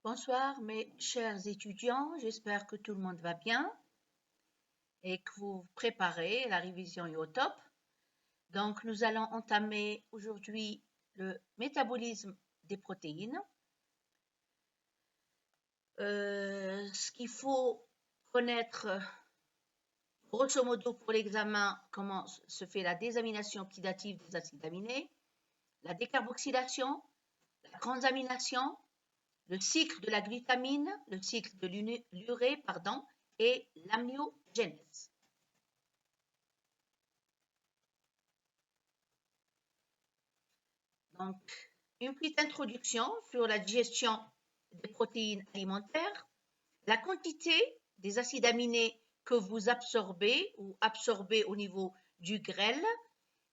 Bonsoir mes chers étudiants, j'espère que tout le monde va bien et que vous vous préparez, la révision est au top. Donc nous allons entamer aujourd'hui le métabolisme des protéines. Ce qu'il faut connaître, grosso modo pour l'examen, comment se fait la désamination oxydative des acides aminés, la décarboxylation, la transamination, le cycle de la glutamine, le cycle de l'urée, et l'amniogénèse. Donc, une petite introduction sur la digestion des protéines alimentaires. La quantité des acides aminés que vous absorbez ou absorbez au niveau du grêle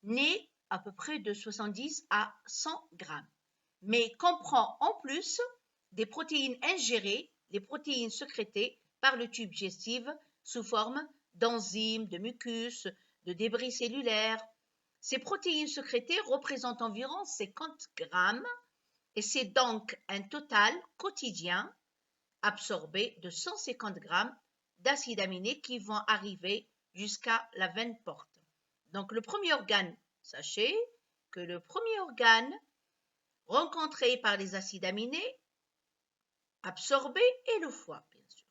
n'est à peu près de 70 à 100 grammes, mais comprend en plus des protéines ingérées, les protéines sécrétées par le tube digestif sous forme d'enzymes, de mucus, de débris cellulaires. Ces protéines sécrétées représentent environ 50 grammes et c'est donc un total quotidien absorbé de 150 grammes d'acides aminés qui vont arriver jusqu'à la veine porte. Donc le premier organe, sachez que le premier organe rencontré par les acides aminés absorbés est le foie, bien sûr.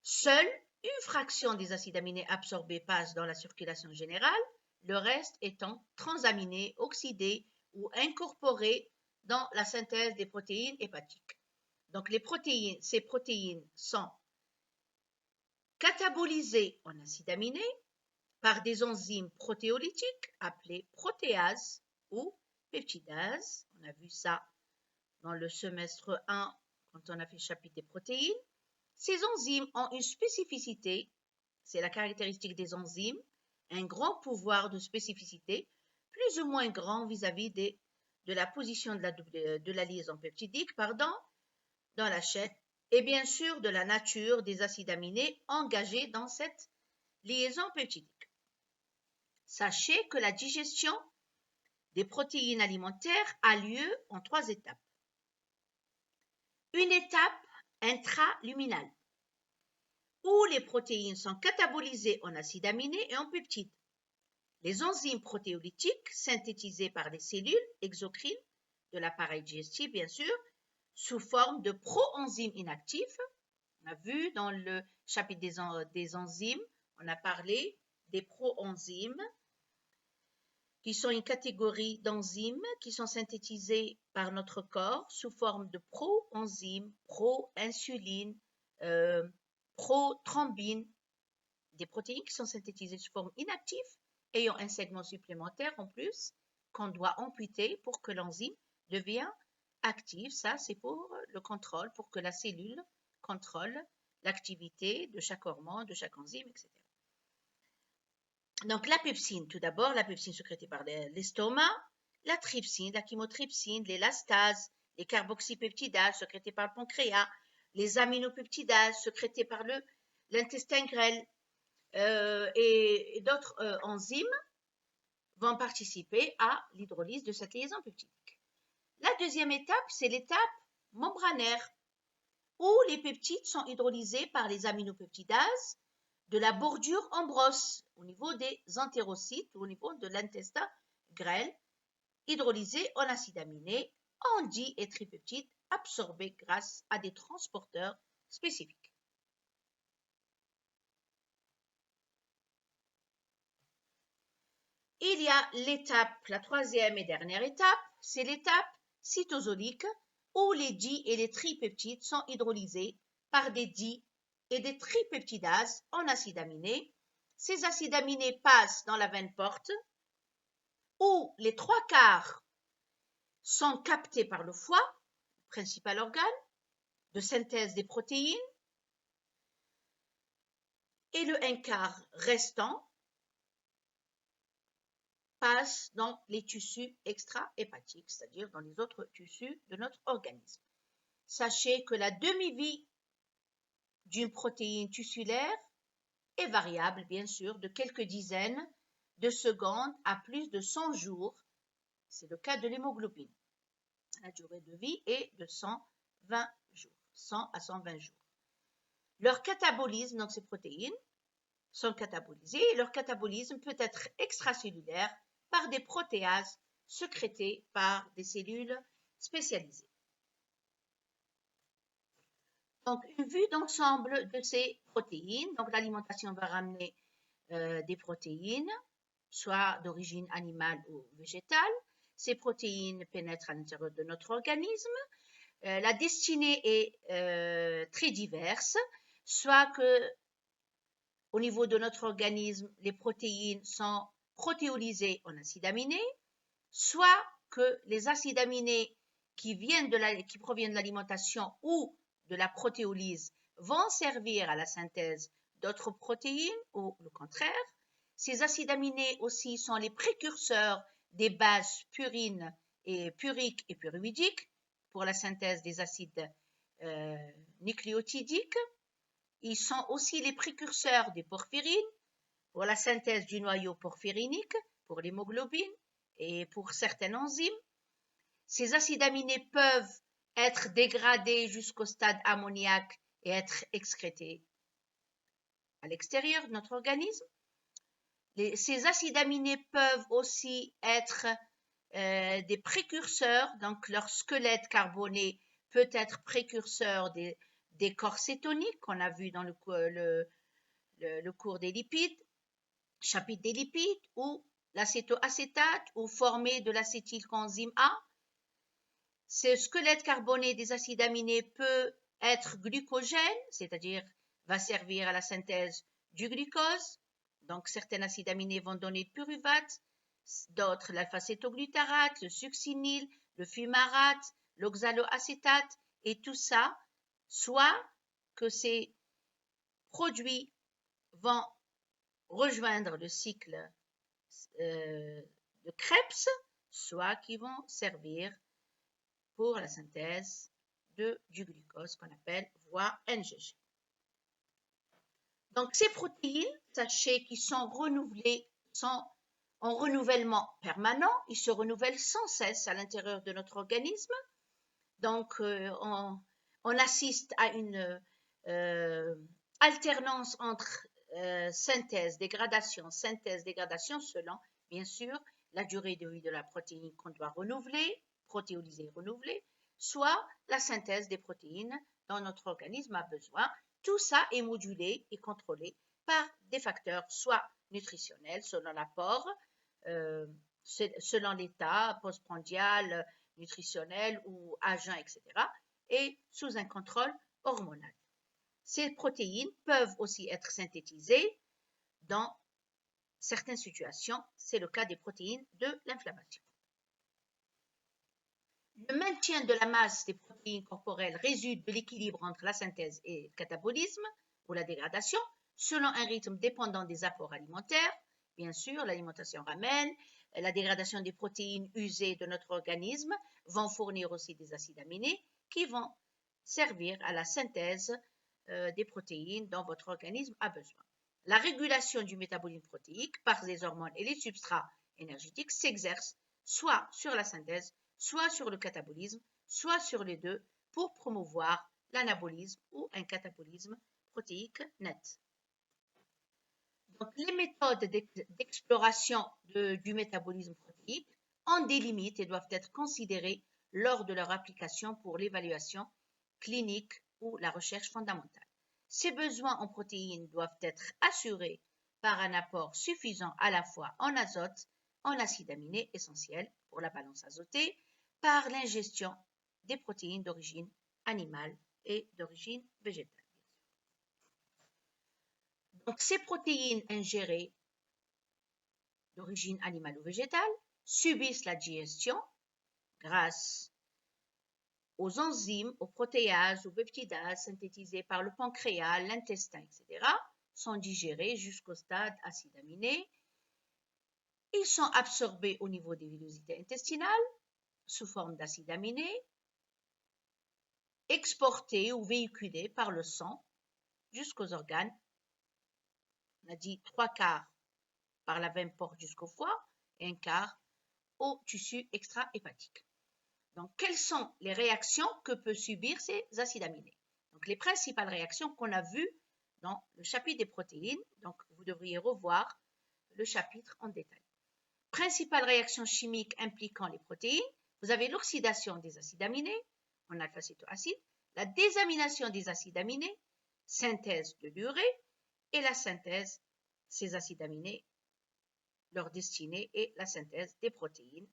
Seule une fraction des acides aminés absorbés passe dans la circulation générale, le reste étant transaminés, oxydés ou incorporés dans la synthèse des protéines hépatiques. Donc ces protéines sont catabolisées en acides aminés par des enzymes protéolytiques appelées protéases ou peptidases. On a vu ça dans le semestre 1 quand on a fait le chapitre des protéines. Ces enzymes ont une spécificité, c'est la caractéristique des enzymes, un grand pouvoir de spécificité, plus ou moins grand vis-à-vis de la position de la liaison peptidique dans la chaîne et bien sûr de la nature des acides aminés engagés dans cette liaison peptidique. Sachez que la digestion des protéines alimentaires a lieu en 3 étapes. Une étape intraluminale, où les protéines sont catabolisées en acides aminés et en peptides. Les enzymes protéolytiques, synthétisées par les cellules exocrines de l'appareil digestif, bien sûr, sous forme de proenzymes inactifs. On a vu dans le chapitre des enzymes, on a parlé des proenzymes, qui sont une catégorie d'enzymes qui sont synthétisées par notre corps sous forme de proenzymes, pro-insuline, prothrombine, des protéines qui sont synthétisées sous forme inactive, ayant un segment supplémentaire en plus qu'on doit amputer pour que l'enzyme devienne active. Ça, c'est pour le contrôle, pour que la cellule contrôle l'activité de chaque hormone, de chaque enzyme, etc. Donc la pepsine, tout d'abord, la pepsine sécrétée par l'estomac, la trypsine, la chymotrypsine, l'élastases, les carboxypeptidases sécrétées par le pancréas, les aminopeptidases sécrétées par l'intestin grêle et d'autres enzymes vont participer à l'hydrolyse de cette liaison peptidique. La deuxième étape, c'est l'étape membranaire, où les peptides sont hydrolysés par les aminopeptidases de la bordure en brosse au niveau des entérocytes ou au niveau de l'intestin grêle, hydrolysés en acides aminés, en di- et tripeptides absorbés grâce à des transporteurs spécifiques. Il y a la troisième et dernière étape, c'est l'étape cytosolique où les di- et les tripeptides sont hydrolysés par des di- et des tripeptidases en acides aminés. Ces acides aminés passent dans la veine porte où les 3/4 sont captés par le foie, principal organe de synthèse des protéines, et le 1/4 restant passe dans les tissus extra-hépatiques, c'est-à-dire dans les autres tissus de notre organisme. Sachez que la demi-vie d'une protéine tissulaire est variable, bien sûr, de quelques dizaines de secondes à plus de 100 jours. C'est le cas de l'hémoglobine. La durée de vie est de 100 120 jours, 100 à 120 jours. Leur catabolisme, donc ces protéines, sont catabolisées et leur catabolisme peut être extracellulaire par des protéases sécrétées par des cellules spécialisées. Donc, une vue d'ensemble de ces protéines. Donc, l'alimentation va ramener des protéines, soit d'origine animale ou végétale. Ces protéines pénètrent à l'intérieur de notre organisme. La destinée est très diverse, soit que au niveau de notre organisme, les protéines sont protéolysées en acides aminés, soit que les acides aminés qui proviennent de l'alimentation ou de la protéolyse vont servir à la synthèse d'autres protéines ou le contraire. Ces acides aminés aussi sont les précurseurs des bases purines et puriques et pyruvidiques pour la synthèse des acides nucléotidiques. Ils sont aussi les précurseurs des porphyrines pour la synthèse du noyau porphyrinique, pour l'hémoglobine et pour certaines enzymes. Ces acides aminés peuvent être dégradés jusqu'au stade ammoniaque et être excrétés à l'extérieur de notre organisme. Ces acides aminés peuvent aussi être des précurseurs, donc leur squelette carboné peut être précurseur des corps cétoniques qu'on a vu dans le cours des lipides, chapitre des lipides, ou l'acétoacétate ou formé de l'acétylcoenzyme A. Ce squelette carboné des acides aminés peut être glucogène, c'est-à-dire va servir à la synthèse du glucose. Donc, certains acides aminés vont donner le pyruvate, d'autres l'alpha-cétoglutarate, le succinyl, le fumarate, l'oxaloacétate, et tout ça, soit que ces produits vont rejoindre le cycle de Krebs, soit qui vont servir pour la synthèse du glucose qu'on appelle voie NGG. Donc ces protéines, sachez qu'ils sont renouvelées, sont en renouvellement permanent, ils se renouvellent sans cesse à l'intérieur de notre organisme. Donc on assiste à une alternance entre synthèse, dégradation, selon, bien sûr, la durée de vie de la protéine qu'on doit renouveler, protéolyser, renouveler, soit la synthèse des protéines dont notre organisme a besoin. Tout ça est modulé et contrôlé par des facteurs soit nutritionnels, selon l'apport, selon l'état postprandial, nutritionnel ou à jeun, etc., et sous un contrôle hormonal. Ces protéines peuvent aussi être synthétisées dans certaines situations. C'est le cas des protéines de l'inflammation. Le maintien de la masse des protéines corporelles résulte de l'équilibre entre la synthèse et le catabolisme ou la dégradation, selon un rythme dépendant des apports alimentaires. Bien sûr, l'alimentation ramène, la dégradation des protéines usées de notre organisme vont fournir aussi des acides aminés qui vont servir à la synthèse des protéines dont votre organisme a besoin. La régulation du métabolisme protéique par les hormones et les substrats énergétiques s'exerce soit sur la synthèse, soit sur le catabolisme, soit sur les deux pour promouvoir l'anabolisme ou un catabolisme protéique net. Donc, les méthodes d'exploration du métabolisme protéique ont des limites et doivent être considérées lors de leur application pour l'évaluation clinique ou la recherche fondamentale. Ces besoins en protéines doivent être assurés par un apport suffisant à la fois en azote, en acides aminés essentiels pour la balance azotée, par l'ingestion des protéines d'origine animale et d'origine végétale. Donc, ces protéines ingérées d'origine animale ou végétale subissent la digestion grâce aux enzymes, aux protéases, aux peptidases synthétisées par le pancréas, l'intestin, etc., sont digérés jusqu'au stade acide aminé. Ils sont absorbés au niveau des villosités intestinales sous forme d'acides aminés, exportés ou véhiculés par le sang jusqu'aux organes. On a dit 3/4 par la veine porte jusqu'au foie et 1/4 au tissu extra-hépatique. Donc, quelles sont les réactions que peuvent subir ces acides aminés? Donc, les principales réactions qu'on a vues dans le chapitre des protéines. Donc, vous devriez revoir le chapitre en détail. Principales réactions chimiques impliquant les protéines, vous avez l'oxydation des acides aminés en alpha-cétoacide, la désamination des acides aminés, synthèse de l'urée et la synthèse de ces acides aminés, leur destinée et la synthèse des protéines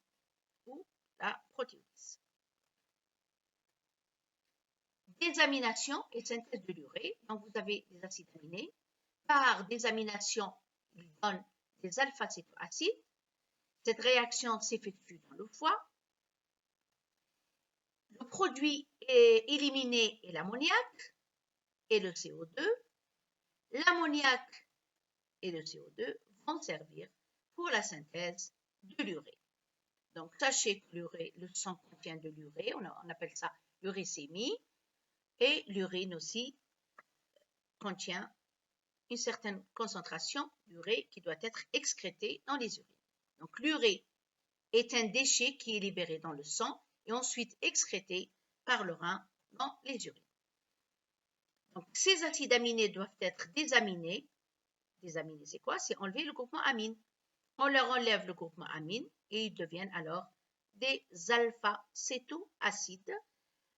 ou la protéolyse. Désamination et synthèse de l'urée. Donc, vous avez des acides aminés. Par désamination, ils donnent des alpha-cétoacides. Cette réaction s'effectue dans le foie. Le produit éliminé est l'ammoniac et le CO2. L'ammoniac et le CO2 vont servir pour la synthèse de l'urée. Donc, sachez que l'urée, le sang contient de l'urée, on appelle ça l'urécémie, et l'urine aussi contient une certaine concentration d'urée qui doit être excrétée dans les urines. Donc, l'urée est un déchet qui est libéré dans le sang et ensuite excrété par le rein dans les urines. Donc, ces acides aminés doivent être désaminés. Désaminés, c'est quoi? C'est enlever le groupement amine. On leur enlève le groupement amine et ils deviennent alors des alpha-cétoacides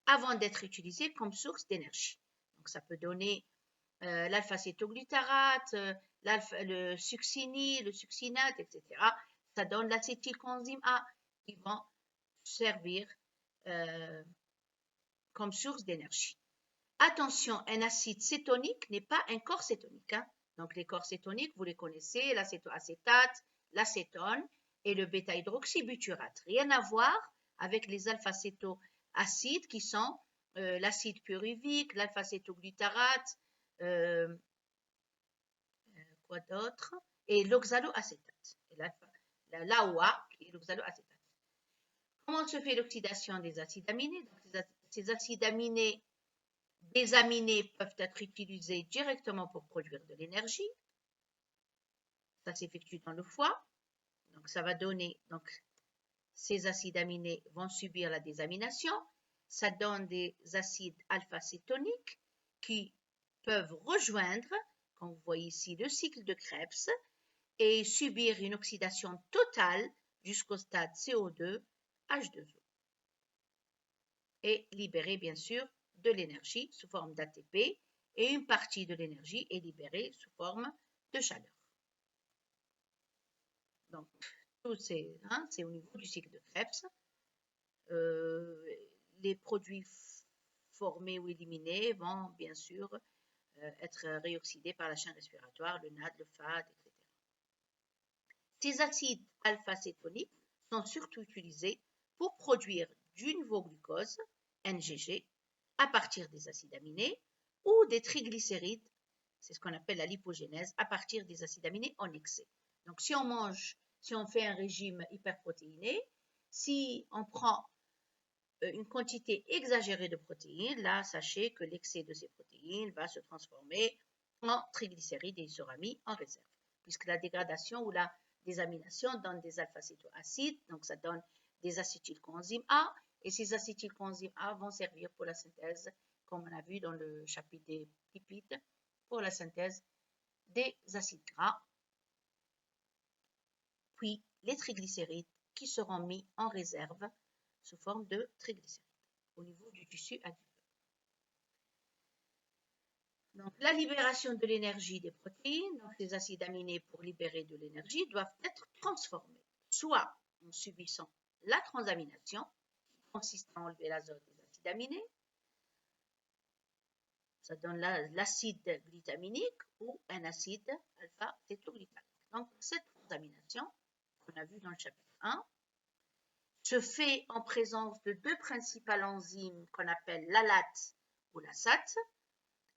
avant d'être utilisés comme source d'énergie. Donc, ça peut donner l'alpha-cétoglutarate, le succini, le succinate, etc. Ça donne l'acétylcoenzyme A qui vont servir comme source d'énergie. Attention, un acide cétonique n'est pas un corps cétonique. Hein. Donc, les corps cétoniques, vous les connaissez, l'acétoacétate, l'acétone et le bêta-hydroxybutyrate. Rien à voir avec les alpha-cétoacides qui sont l'acide pyruvique, l'alpha-cétoglutarate, quoi d'autre? Et l'oxaloacétate. L'AOA, qui est l'oxaloacétate. Comment se fait l'oxydation des acides aminés? Donc, ces acides aminés désaminés peuvent être utilisés directement pour produire de l'énergie. Ça s'effectue dans le foie. Donc, ça va donner, donc, ces acides aminés vont subir la désamination. Ça donne des acides alpha-cétoniques qui peuvent rejoindre, comme vous voyez ici, le cycle de Krebs et subir une oxydation totale jusqu'au stade CO2, H2O. Et libérer, bien sûr, de l'énergie sous forme d'ATP et une partie de l'énergie est libérée sous forme de chaleur. Donc, tout c'est au niveau du cycle de Krebs. Les produits formés ou éliminés vont bien sûr être réoxydés par la chaîne respiratoire, le NAD, le FAD, etc. Ces acides alpha-cétoniques sont surtout utilisés pour produire du nouveau glucose, NGG, à partir des acides aminés ou des triglycérides, c'est ce qu'on appelle la lipogénèse, à partir des acides aminés en excès. Donc, si on fait un régime hyperprotéiné, si on prend une quantité exagérée de protéines, là, sachez que l'excès de ces protéines va se transformer en triglycérides et il sera mis en réserve, puisque la dégradation ou la désamination donne des alpha-cétoacides, donc ça donne des acétylcoenzymes A, et ces acétylcoenzymes A vont servir pour la synthèse, comme on a vu dans le chapitre des lipides, pour la synthèse des acides gras, puis les triglycérides qui seront mis en réserve sous forme de triglycérides au niveau du tissu adipeux. Donc, la libération de l'énergie des protéines, donc les acides aminés pour libérer de l'énergie, doivent être transformés, soit en subissant la transamination, qui consiste à enlever l'azote des acides aminés, ça donne l'acide glutaminique ou un acide alpha-cétoglutamate. Donc, cette transamination, qu'on a vu dans le chapitre 1, se fait en présence de deux principales enzymes qu'on appelle l'ALAT ou la SAT.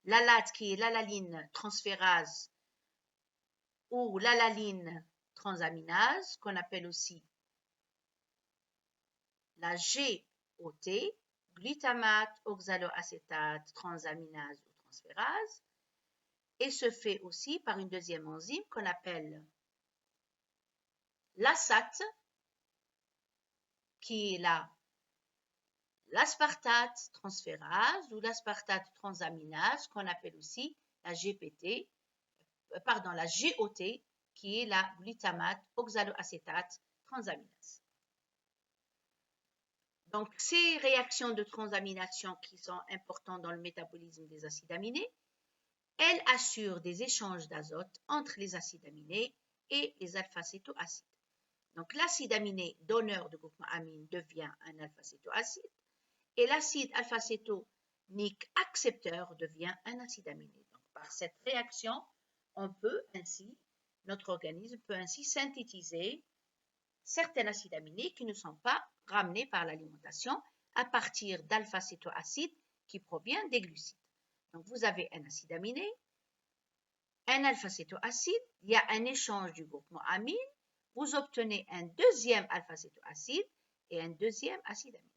L'ALAT qui est l'alaline transférase ou l'alaline transaminase, qu'on appelle aussi la GOT, glutamate oxaloacétate transaminase ou transférase, et se fait aussi par une deuxième enzyme qu'on appelle la SAT, qui est la l'aspartate transférase ou l'aspartate transaminase, qu'on appelle aussi la GPT, la GOT, qui est la glutamate oxaloacétate transaminase. Donc, ces réactions de transamination qui sont importantes dans le métabolisme des acides aminés, elles assurent des échanges d'azote entre les acides aminés et les alpha-cétoacides. Donc, l'acide aminé donneur de groupement amine devient un alpha-cétoacide et l'acide alpha-cétonique accepteur devient un acide aminé. Donc, par cette réaction, notre organisme peut ainsi synthétiser certains acides aminés qui ne sont pas ramenés par l'alimentation à partir d'alpha-cétoacides qui provient des glucides. Donc, vous avez un acide aminé, un alpha-cétoacide, il y a un échange du groupement amine, vous obtenez un deuxième alpha-cétoacide et un deuxième acide aminé.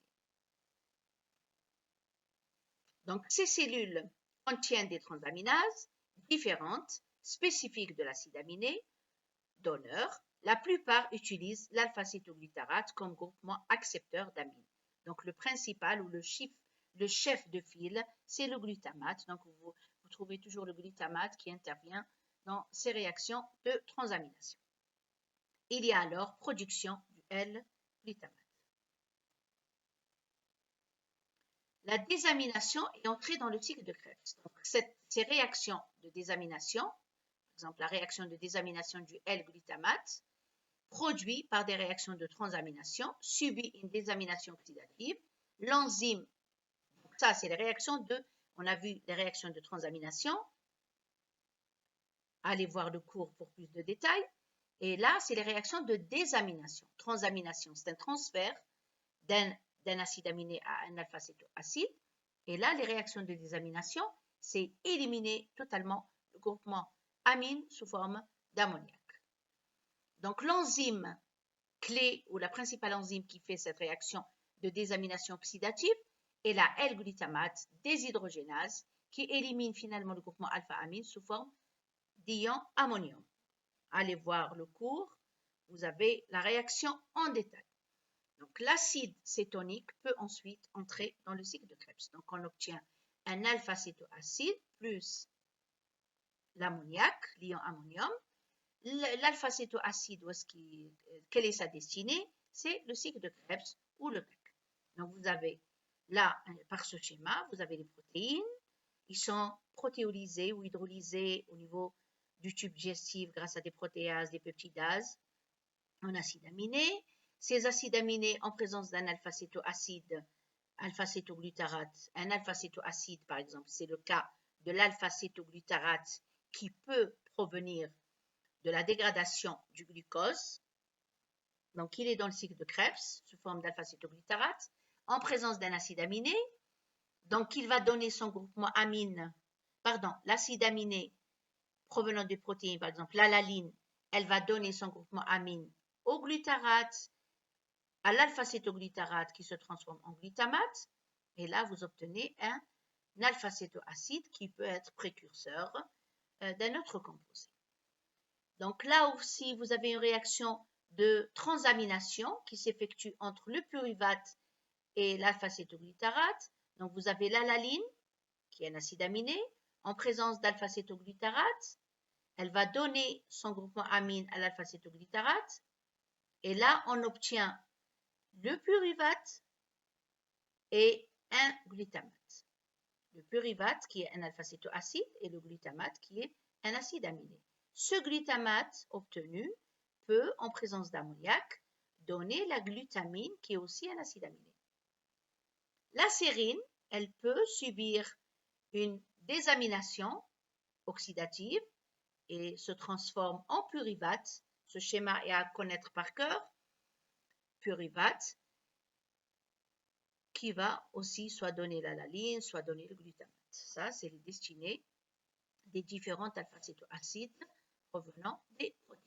Donc, ces cellules contiennent des transaminases différentes, spécifiques de l'acide aminé donneur. La plupart utilisent l'alpha-cétoglutarate comme groupement accepteur d'amine. Donc, le principal ou le chef de file, c'est le glutamate. Donc, vous trouvez toujours le glutamate qui intervient dans ces réactions de transamination. Il y a alors production du L-glutamate. La désamination est entrée dans le cycle de Krebs. Donc, ces réactions de désamination, par exemple la réaction de désamination du L-glutamate, produit par des réactions de transamination, subit une désamination oxydative. L'enzyme, ça c'est les réactions on a vu les réactions de transamination. Allez voir le cours pour plus de détails. Et là, c'est les réactions de désamination. Transamination, c'est un transfert d'un acide aminé à un alpha-cétoacide. Et là, les réactions de désamination, c'est éliminer totalement le groupement amine sous forme d'ammoniac. Donc, l'enzyme clé ou la principale enzyme qui fait cette réaction de désamination oxydative est la L-glutamate déshydrogénase qui élimine finalement le groupement alpha-amine sous forme d'ion ammonium. Allez voir le cours, vous avez la réaction en détail. Donc, l'acide cétonique peut ensuite entrer dans le cycle de Krebs. Donc, on obtient un alpha-cétoacide plus l'ammoniac, l'ion ammonium. L'alpha-cétoacide, quelle est sa destinée? C'est le cycle de Krebs ou le CAC. Donc, vous avez là, par ce schéma, vous avez les protéines. Ils sont protéolysés ou hydrolysés au niveau du tube digestif grâce à des protéases, des peptidases en acides aminés. Ces acides aminés en présence d'un alpha-cétoacide, alpha-cétoglutarate, un alpha-cétoacide par exemple, c'est le cas de l'alpha-cétoglutarate qui peut provenir de la dégradation du glucose. Donc, il est dans le cycle de Krebs sous forme d'alpha-cétoglutarate en présence d'un acide aminé. Donc, il va donner son groupement amine, l'acide aminé provenant des protéines, par exemple l'alaline, elle va donner son groupement amine au glutarate, à l'alpha-cétoglutarate qui se transforme en glutamate. Et là, vous obtenez un alpha-cétoacide qui peut être précurseur d'un autre composé. Donc là aussi, vous avez une réaction de transamination qui s'effectue entre le pyruvate et l'alpha-cétoglutarate. Donc vous avez l'alaline, qui est un acide aminé, en présence d'alpha-cétoglutarate. Elle va donner son groupement amine à l'alpha-cétoglutarate. Et là, on obtient le pyruvate et un glutamate. Le pyruvate qui est un alpha-cétoacide et le glutamate qui est un acide aminé. Ce glutamate obtenu peut, en présence d'ammoniac, donner la glutamine qui est aussi un acide aminé. La sérine, elle peut subir une désamination oxydative et se transforme en pyruvate. Ce schéma est à connaître par cœur. Pyruvate qui va aussi soit donner l'alaline, soit donner le glutamate. Ça, c'est les destinées des différents alpha-cétoacides provenant des protéines.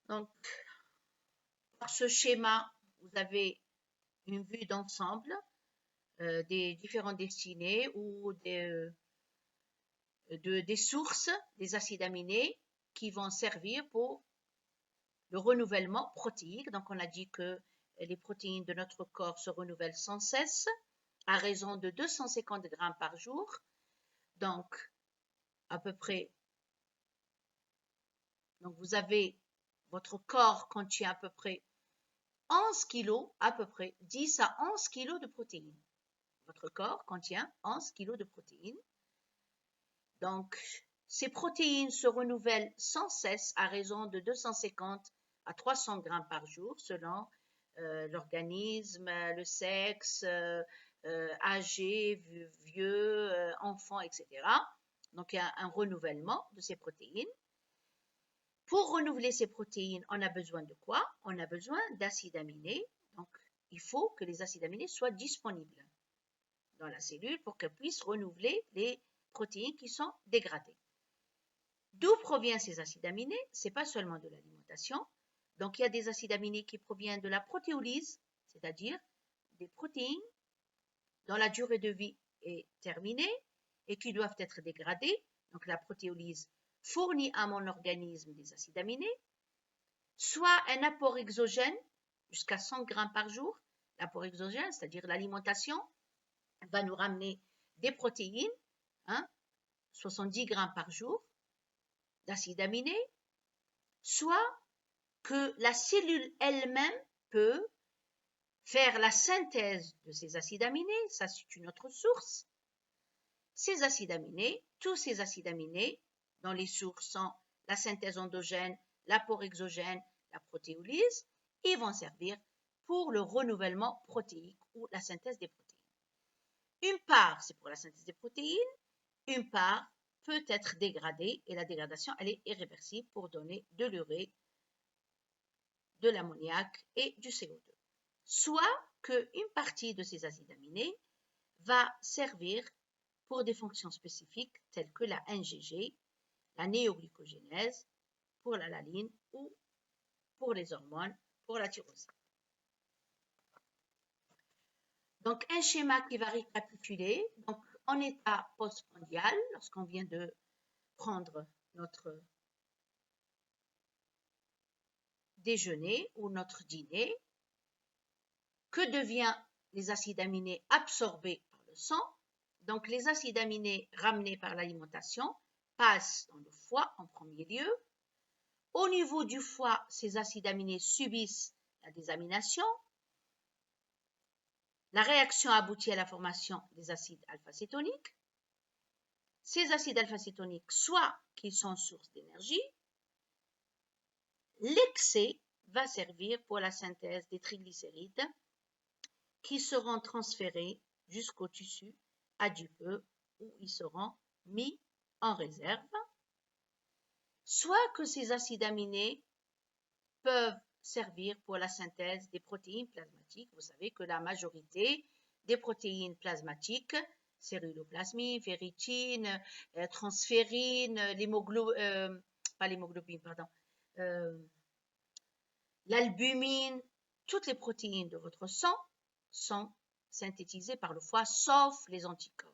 Donc, par ce schéma, vous avez une vue d'ensemble des différentes destinées ou des sources des acides aminés qui vont servir pour le renouvellement protéique. Donc, on a dit que les protéines de notre corps se renouvellent sans cesse à raison de 250 grammes par jour. Donc, à peu près, donc vous avez, votre corps contient à peu près 11 kilos, à peu près 10 à 11 kilos de protéines. Votre corps contient 11 kilos de protéines. Donc, ces protéines se renouvellent sans cesse à raison de 250 à 300 grammes par jour selon l'organisme, le sexe, âgé, vieux, enfant, etc. Donc, il y a un renouvellement de ces protéines. Pour renouveler ces protéines, on a besoin de quoi? On a besoin d'acides aminés. Donc, il faut que les acides aminés soient disponibles dans la cellule pour qu'elle puisse renouveler les protéines qui sont dégradées. D'où proviennent ces acides aminés? Ce n'est pas seulement de l'alimentation. Donc, il y a des acides aminés qui proviennent de la protéolyse, c'est-à-dire des protéines dont la durée de vie est terminée et qui doivent être dégradées. Donc, la protéolyse fournit à mon organisme des acides aminés, soit un apport exogène jusqu'à 100 grammes par jour. L'apport exogène, c'est-à-dire l'alimentation, va nous ramener des protéines, 70 grammes par jour d'acides aminés, soit que la cellule elle-même peut faire la synthèse de ces acides aminés, ça c'est une autre source. Ces acides aminés, tous ces acides aminés, dont les sources sont la synthèse endogène, l'apport exogène, la protéolyse, ils vont servir pour le renouvellement protéique ou la synthèse des protéines. Une part, c'est pour la synthèse des protéines, une part peut être dégradée et la dégradation, elle est irréversible pour donner de l'urée, de l'ammoniac et du CO2. Soit qu'une partie de ces acides aminés va servir pour des fonctions spécifiques telles que la NGG, la néoglycogénèse, pour la laline ou pour les hormones, pour la tyrosine. Donc, un schéma qui va récapituler. Donc, en état postprandial, lorsqu'on vient de prendre notre déjeuner ou notre dîner, que deviennent les acides aminés absorbés par le sang? Donc, les acides aminés ramenés par l'alimentation passent dans le foie en premier lieu. Au niveau du foie, ces acides aminés subissent la désamination. La réaction aboutit à la formation des acides alpha-cétoniques. Ces acides alpha-cétoniques, soit qu'ils sont source d'énergie, l'excès va servir pour la synthèse des triglycérides qui seront transférés jusqu'au tissu adipeux où ils seront mis en réserve. Soit que ces acides aminés peuvent servir pour la synthèse des protéines plasmatiques. Vous savez que la majorité des protéines plasmatiques, celluloplasmine, ferritine, transférine, pas l'hémoglobine, pardon, l'albumine, toutes les protéines de votre sang sont synthétisées par le foie, sauf les anticorps.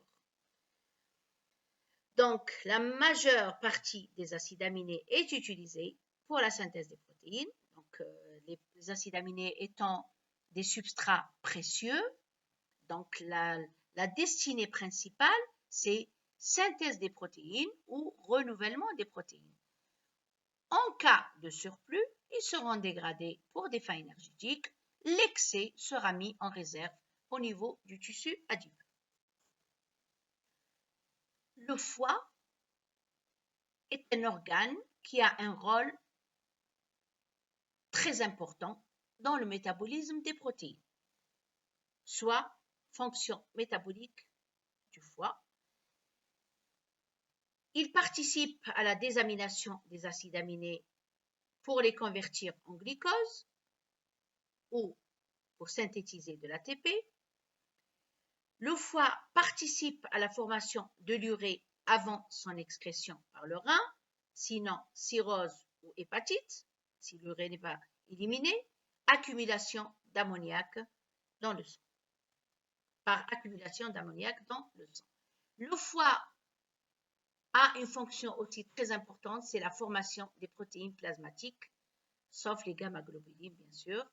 Donc, la majeure partie des acides aminés est utilisée pour la synthèse des protéines. Donc, les acides aminés étant des substrats précieux, donc la destinée principale, c'est synthèse des protéines ou renouvellement des protéines. En cas de surplus, ils seront dégradés pour des fins énergétiques. L'excès sera mis en réserve au niveau du tissu adipeux. Le foie est un organe qui a un rôle très important dans le métabolisme des protéines, soit fonction métabolique du foie. Il participe à la désamination des acides aminés pour les convertir en glucose ou pour synthétiser de l'ATP. Le foie participe à la formation de l'urée avant son excrétion par le rein, sinon cirrhose ou hépatite, si l'urée n'est pas éliminée, accumulation d'ammoniac dans le sang. Par accumulation d'ammoniac dans le sang. Le foie a une fonction aussi très importante, c'est la formation des protéines plasmatiques, sauf les gamma-globulines bien sûr.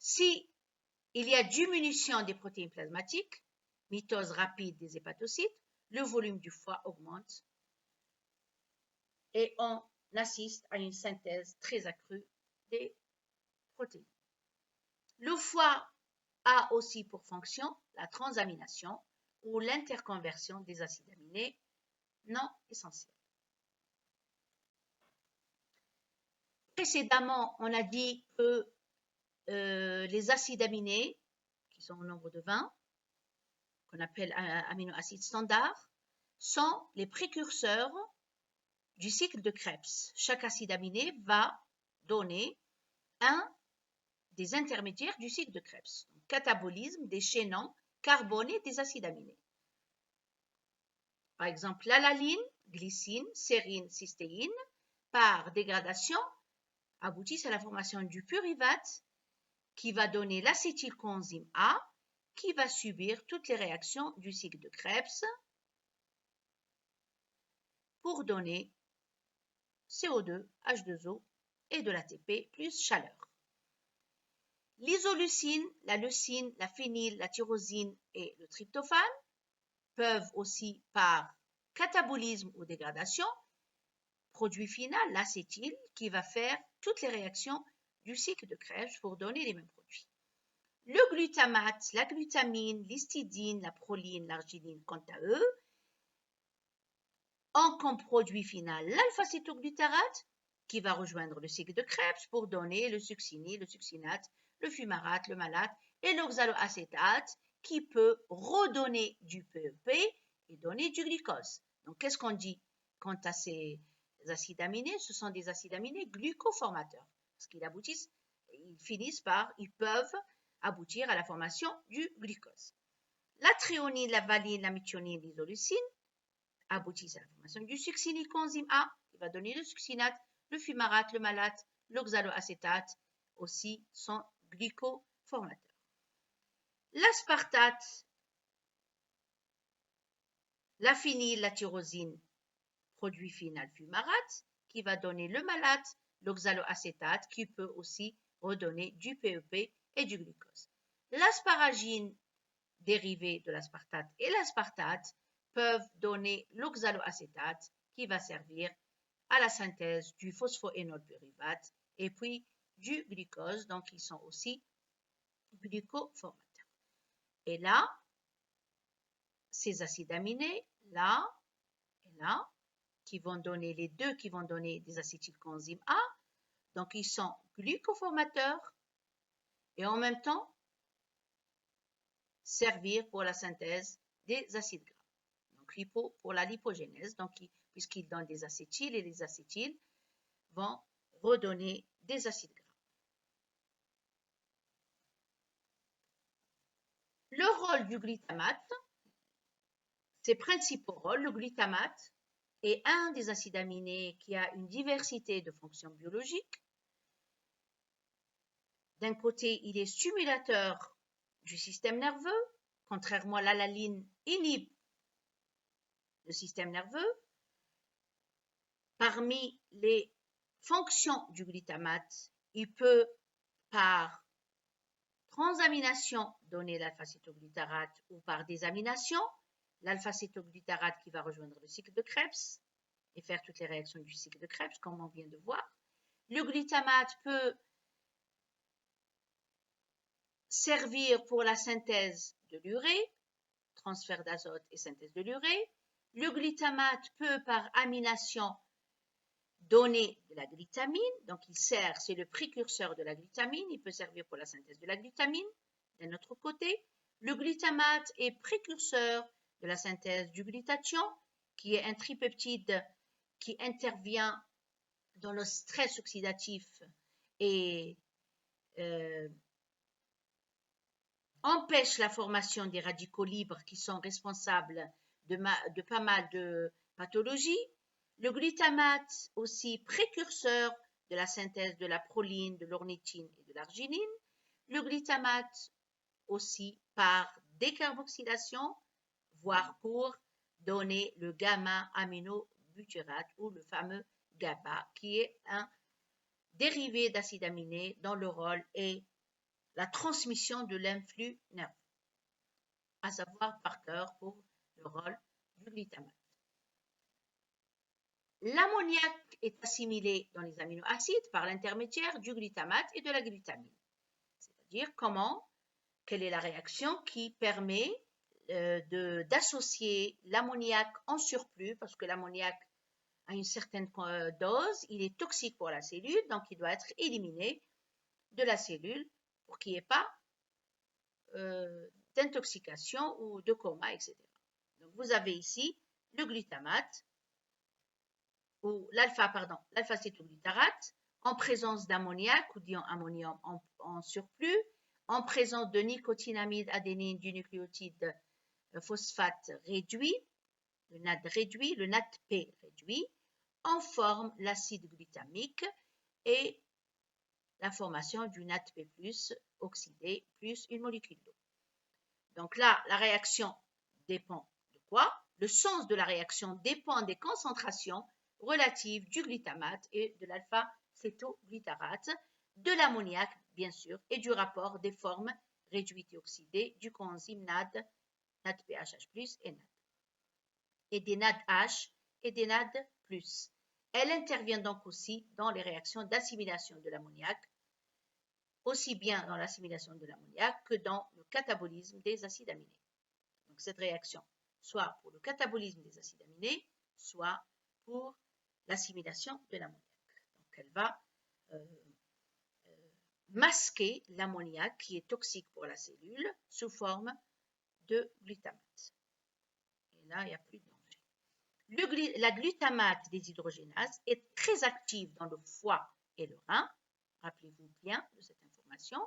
Si il y a diminution des protéines plasmatiques, mitose rapide des hépatocytes, le volume du foie augmente et on assiste à une synthèse très accrue des protéines. Le foie a aussi pour fonction la transamination ou l'interconversion des acides aminés non essentiels. Précédemment, on a dit que les acides aminés, qui sont au nombre de 20, qu'on appelle aminoacides standards, sont les précurseurs du cycle de Krebs. Chaque acide aminé va donner un des intermédiaires du cycle de Krebs. Donc, catabolisme des chaînons carbonés des acides aminés. Par exemple, l'alaline, glycine, sérine, cystéine, par dégradation, aboutissent à la formation du pyruvate qui va donner l'acétylcoenzyme A qui va subir toutes les réactions du cycle de Krebs pour donner CO2, H2O et de l'ATP plus chaleur. L'isoleucine, la leucine, la phényle, la tyrosine et le tryptophane peuvent aussi, par catabolisme ou dégradation, produit final, l'acétyl, qui va faire toutes les réactions du cycle de Krebs pour donner les mêmes produits. Le glutamate, la glutamine, l'histidine, la proline, l'arginine, quant à eux, ont comme produit final l'alpha-cétoglutarate, qui va rejoindre le cycle de Krebs pour donner le succinate, le succinate, le fumarate, le malate et l'oxaloacétate, qui peut redonner du PEP et donner du glucose. Donc, qu'est-ce qu'on dit quant à ces acides aminés? Ce sont des acides aminés glucoformateurs, parce qu'ils aboutissent, ils peuvent aboutir à la formation du glucose. La thréonine, la valine, la méthionine, l'isoleucine aboutissent à la formation du succinylcoenzyme A, qui va donner le succinate, le fumarate, le malate, l'oxaloacétate, aussi sont glucoformateurs. L'aspartate, la phényle, la tyrosine, produit final fumarate, qui va donner le malate, l'oxaloacétate, qui peut aussi redonner du PEP et du glucose. L'asparagine, dérivée de l'aspartate et l'aspartate, peuvent donner l'oxaloacétate, qui va servir à la synthèse du phosphoénol pyruvate et puis du glucose, donc ils sont aussi glucoformateurs. Et là, ces acides aminés, là et là, qui vont donner les deux qui vont donner des acétylcoenzymes A, donc ils sont glucoformateurs et en même temps servir pour la synthèse des acides gras. Donc pour la lipogénèse, donc puisqu'ils donnent des acétyles et les acétyles vont redonner des acides gras. Le rôle du glutamate, ses principaux rôles, le glutamate est un des acides aminés qui a une diversité de fonctions biologiques. D'un côté, il est stimulateur du système nerveux, contrairement à l'alaline, inhibe le système nerveux. Parmi les fonctions du glutamate, il peut, par transamination, donner l'alpha-cétoglutarate ou par désamination, l'alpha-cétoglutarate qui va rejoindre le cycle de Krebs et faire toutes les réactions du cycle de Krebs, comme on vient de voir. Le glutamate peut servir pour la synthèse de l'urée, transfert d'azote et synthèse de l'urée. Le glutamate peut, par amination, donner de la glutamine, donc il sert, c'est le précurseur de la glutamine, il peut servir pour la synthèse de la glutamine. D'un autre côté, le glutamate est précurseur de la synthèse du glutathion, qui est un tripeptide qui intervient dans le stress oxydatif et empêche la formation des radicaux libres qui sont responsables de pas mal de pathologies. Le glutamate aussi précurseur de la synthèse de la proline, de l'ornithine et de l'arginine. Le glutamate aussi par décarboxylation, voire pour donner le gamma-aminobutyrate ou le fameux GABA, qui est un dérivé d'acide aminé dont le rôle est la transmission de l'influx nerveux, à savoir par cœur pour le rôle du glutamate. L'ammoniac est assimilé dans les aminoacides par l'intermédiaire du glutamate et de la glutamine. C'est-à-dire quelle est la réaction qui permet d'associer l'ammoniac en surplus, parce que l'ammoniac à une certaine dose, il est toxique pour la cellule, donc il doit être éliminé de la cellule pour qu'il n'y ait pas d'intoxication ou de coma, etc. Donc vous avez ici le glutamate, ou l'alpha-cétoglutarate, en présence d'ammoniac ou d'ion-ammonium en surplus, en présence de nicotinamide adénine du nucléotide phosphate réduit, le NAD réduit, le NADP réduit, en forme l'acide glutamique et la formation du NADP+, oxydé, plus une molécule d'eau. Donc là, la réaction dépend de quoi? Le sens de la réaction dépend des concentrations relatives du glutamate et de l'alpha-cétoglutarate, de l'ammoniac, bien sûr, et du rapport des formes réduites et oxydées du coenzyme NAD, NADPHH+, et NAD, et des NADH et des NAD+. Elle intervient donc aussi dans les réactions d'assimilation de l'ammoniac, aussi bien dans l'assimilation de l'ammoniac que dans le catabolisme des acides aminés. Donc cette réaction, soit pour le catabolisme des acides aminés, soit pour l'assimilation de l'ammoniac. Donc elle va masquer l'ammoniac qui est toxique pour la cellule sous forme de glutamate. Et là, il n'y a plus de danger. La glutamate déshydrogénase est très active dans le foie et le rein. Rappelez-vous bien de cette information.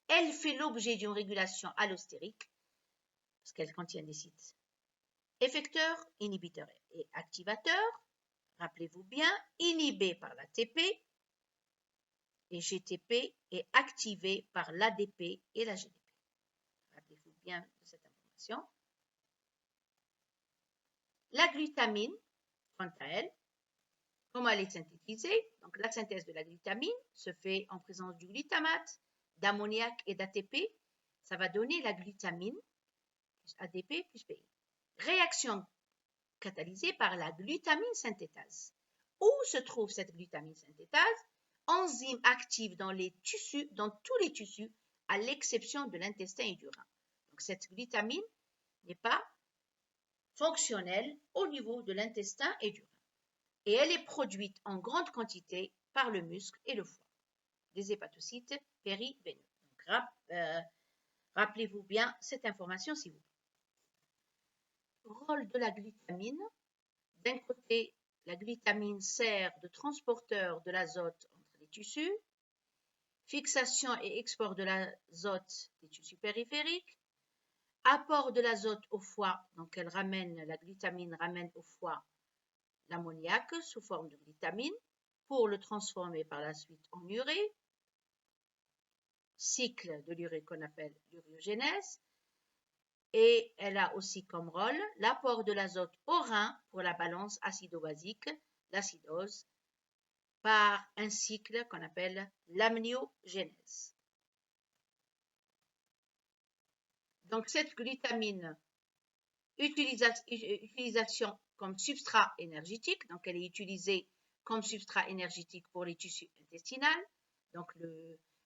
Elle fait l'objet d'une régulation allostérique parce qu'elle contient des sites effecteurs, inhibiteurs et activateurs. Rappelez-vous bien, inhibée par l'ATP et GTP et activée par l'ADP et la GDP. Rappelez-vous bien de cette information. La glutamine, quant à elle, comment elle est synthétisée? Donc la synthèse de la glutamine se fait en présence du glutamate, d'ammoniac et d'ATP. Ça va donner la glutamine plus ADP plus PI. Réaction catalysée par la glutamine synthétase. Où se trouve cette glutamine synthétase? Enzyme active dans tous les tissus, à l'exception de l'intestin et du rein. Donc cette glutamine n'est pas fonctionnelle au niveau de l'intestin et du rein. Et elle est produite en grande quantité par le muscle et le foie, des hépatocytes périveineux. Donc rappelez-vous bien cette information s'il vous plaît. Rôle de la glutamine. D'un côté, la glutamine sert de transporteur de l'azote entre les tissus, fixation et export de l'azote des tissus périphériques, apport de l'azote au foie, donc la glutamine ramène au foie l'ammoniac sous forme de glutamine pour le transformer par la suite en urée, cycle de l'urée qu'on appelle l'uréogénèse, et elle a aussi comme rôle l'apport de l'azote au rein pour la balance acido-basique, l'acidose, par un cycle qu'on appelle l'amniogénèse. Donc cette glutamine, utilisation comme substrat énergétique, donc elle est utilisée comme substrat énergétique pour les tissus intestinaux, donc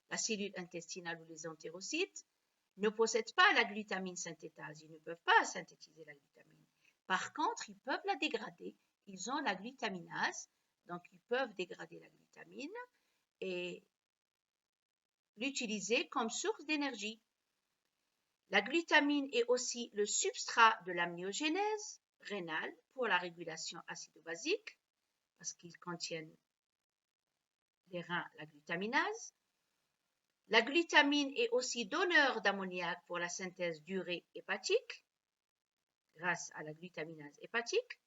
la cellule intestinale ou les entérocytes, ne possèdent pas la glutamine synthétase, ils ne peuvent pas synthétiser la glutamine. Par contre, ils peuvent la dégrader, ils ont la glutaminase, donc ils peuvent dégrader la glutamine et l'utiliser comme source d'énergie. La glutamine est aussi le substrat de l'amniogénèse rénale pour la régulation acido-basique, parce qu'ils contiennent les reins la glutaminase. La glutamine est aussi donneur d'ammoniac pour la synthèse d'urée hépatique, grâce à la glutaminase hépatique.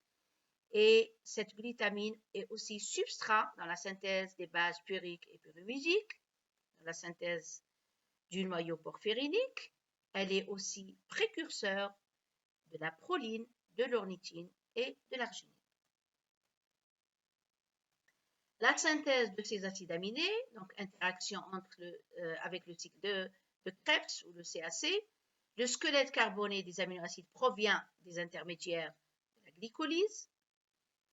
Et cette glutamine est aussi substrat dans la synthèse des bases puriques et pyruvigiques, dans la synthèse du noyau porphyrinique. Elle est aussi précurseur de la proline, de l'ornithine et de l'arginine. La synthèse de ces acides aminés, donc interaction avec le cycle de Krebs ou le CAC. Le squelette carboné des aminoacides provient des intermédiaires de la glycolyse,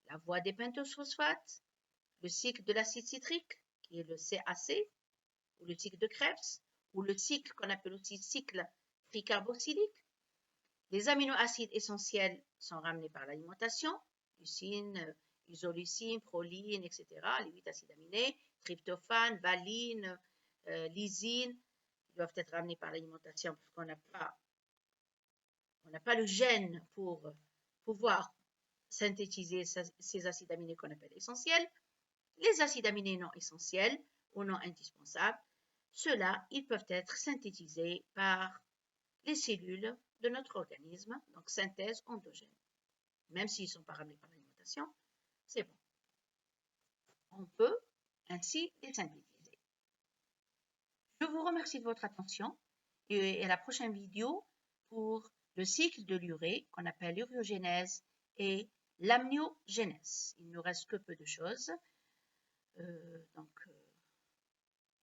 la voie des pentosephosphates, le cycle de l'acide citrique, qui est le CAC, ou le cycle de Krebs, ou le cycle qu'on appelle aussi cycle tricarboxylique. Les aminoacides essentiels sont ramenés par l'alimentation, leucine, isoleucine, proline, etc. Les 8 acides aminés, tryptophane, valine, lysine, ils doivent être ramenés par l'alimentation parce qu'on n'a pas le gène pour pouvoir synthétiser ces acides aminés qu'on appelle essentiels. Les acides aminés non essentiels ou non indispensables, ceux-là, ils peuvent être synthétisés par les cellules de notre organisme, donc synthèse endogène. Même s'ils ne sont pas ramenés par l'alimentation, c'est bon. On peut ainsi les synthétiser. Je vous remercie de votre attention et à la prochaine vidéo pour le cycle de l'urée qu'on appelle l'uréogénèse et l'amniogénèse. Il ne nous reste que peu de choses. Donc,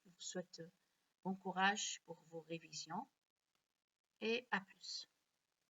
je vous souhaite bon courage pour vos révisions et à plus.